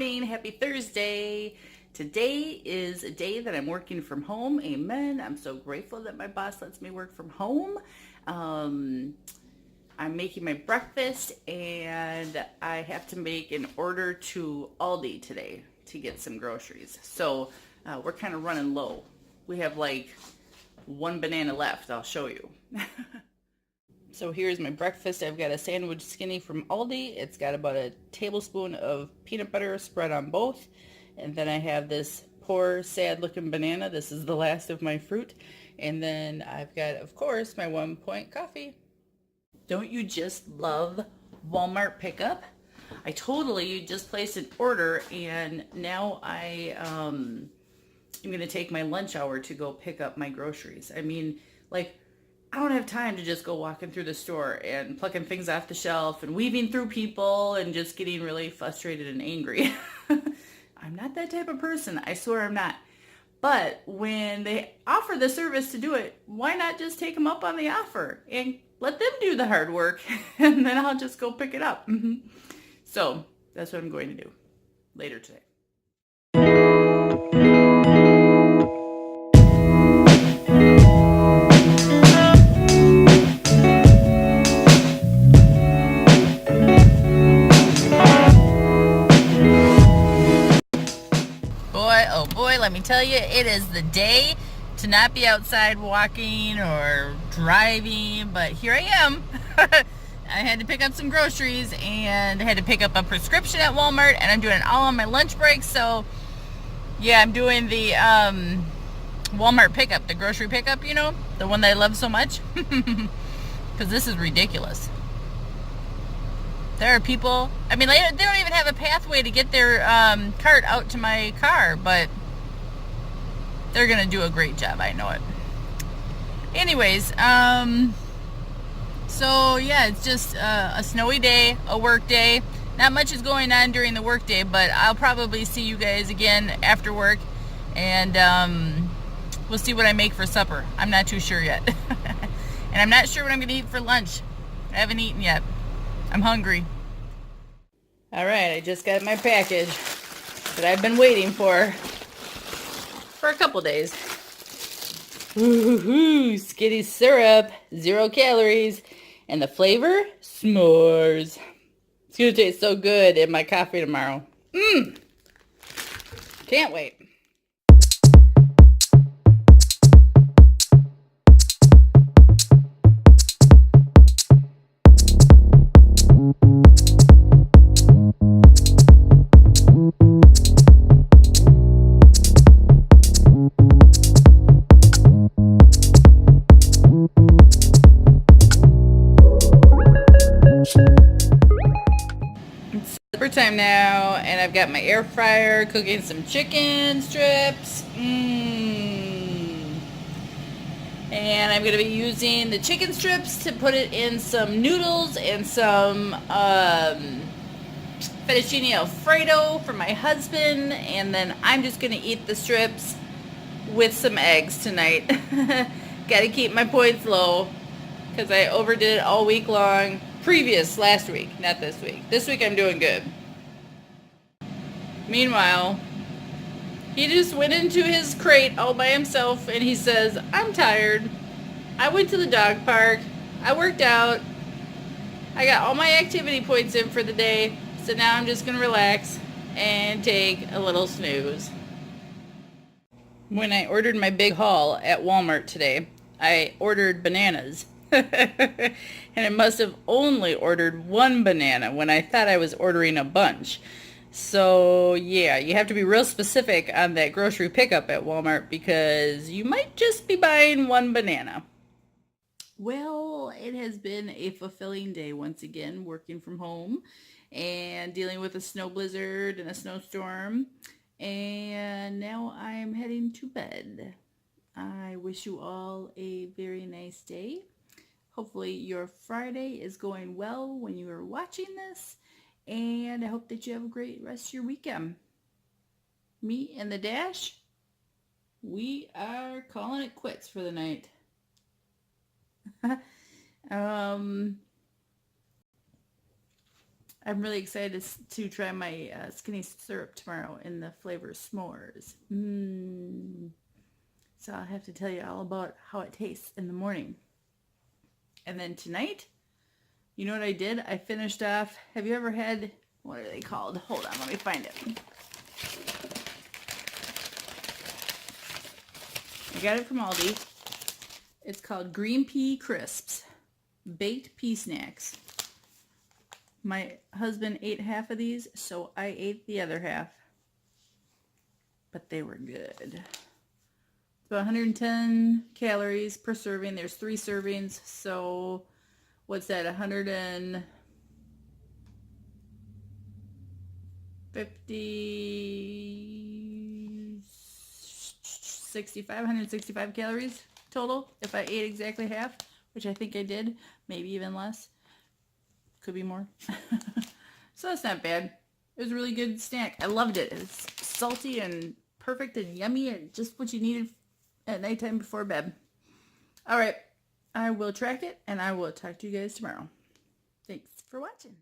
morning. Happy Thursday. Today is a day that I'm working from home. Amen. I'm so grateful that my boss lets me work from home. I'm making my breakfast and I have to make an order to Aldi today to get some groceries. So we're kind of running low. We have like one banana left. I'll show you. So here's my breakfast. I've got a sandwich skinny from Aldi. It's got about a tablespoon of peanut butter spread on both. And then I have this poor, sad looking banana. This is the last of my fruit. And then I've got, of course, my 1 point coffee. Don't you just love Walmart pickup? I totally just placed an order and now I'm going to take my lunch hour to go pick up my groceries. I mean, like, I don't have time to just go walking through the store and plucking things off the shelf and weaving through people and just getting really frustrated and angry. I'm not that type of person. I swear I'm not. But when they offer the service to do it, why not just take them up on the offer and let them do the hard work and then I'll just go pick it up. So that's what I'm going to do later today. Oh boy, let me tell you, it is the day to not be outside walking or driving, but here I am. I had to pick up some groceries and I had to pick up a prescription at Walmart, and I'm doing it all on my lunch break. So yeah, I'm doing the Walmart pickup, the grocery pickup, you know, the one that I love so much, because this is ridiculous. There are people, I mean, they don't even have a pathway to get their cart out to my car, but they're going to do a great job. I know it. Anyways, so yeah, it's just a snowy day, a work day. Not much is going on during the work day, but I'll probably see you guys again after work, and we'll see what I make for supper. I'm not too sure yet. And I'm not sure what I'm going to eat for lunch. I haven't eaten yet. I'm hungry. All right, I just got my package that I've been waiting for a couple days. Woohoo! Skitty syrup, 0 calories, and the flavor, s'mores. It's gonna taste so good in my coffee tomorrow. Can't wait. Time now, and I've got my air fryer cooking some chicken strips. And I'm going to be using the chicken strips to put it in some noodles and some fettuccine alfredo for my husband, and then I'm just going to eat the strips with some eggs tonight. Got to keep my points low because I overdid it all week long. Last week, not this week. This week I'm doing good. Meanwhile, he just went into his crate all by himself and he says, I'm tired. I went to the dog park. I worked out. I got all my activity points in for the day. So now I'm just going to relax and take a little snooze. When I ordered my big haul at Walmart today, I ordered bananas. And I must have only ordered one banana when I thought I was ordering a bunch. So yeah, you have to be real specific on that grocery pickup at Walmart because you might just be buying one banana. Well, it has been a fulfilling day once again, working from home and dealing with a snow blizzard and a snowstorm. And now I'm heading to bed. I wish you all a very nice day. Hopefully your Friday is going well when you are watching this, and I hope that you have a great rest of your weekend. Me and the Dash, we are calling it quits for the night. I'm really excited to try my skinny syrup tomorrow in the flavor s'mores. So I'll have to tell you all about how it tastes in the morning. And then tonight, you know what I did? I finished off, have you ever had, what are they called? Hold on, let me find it. I got it from Aldi. It's called green pea crisps, baked pea snacks. My husband ate half of these, so I ate the other half. But they were good. About 110 calories per serving. There's 3 servings, so what's that? 165 calories total if I ate exactly half, which I think I did, maybe even less. Could be more. So that's not bad. It was a really good snack. I loved it. It's salty and perfect and yummy and just what you needed at nighttime before bed. All right. I will track it and I will talk to you guys tomorrow. Thanks for watching.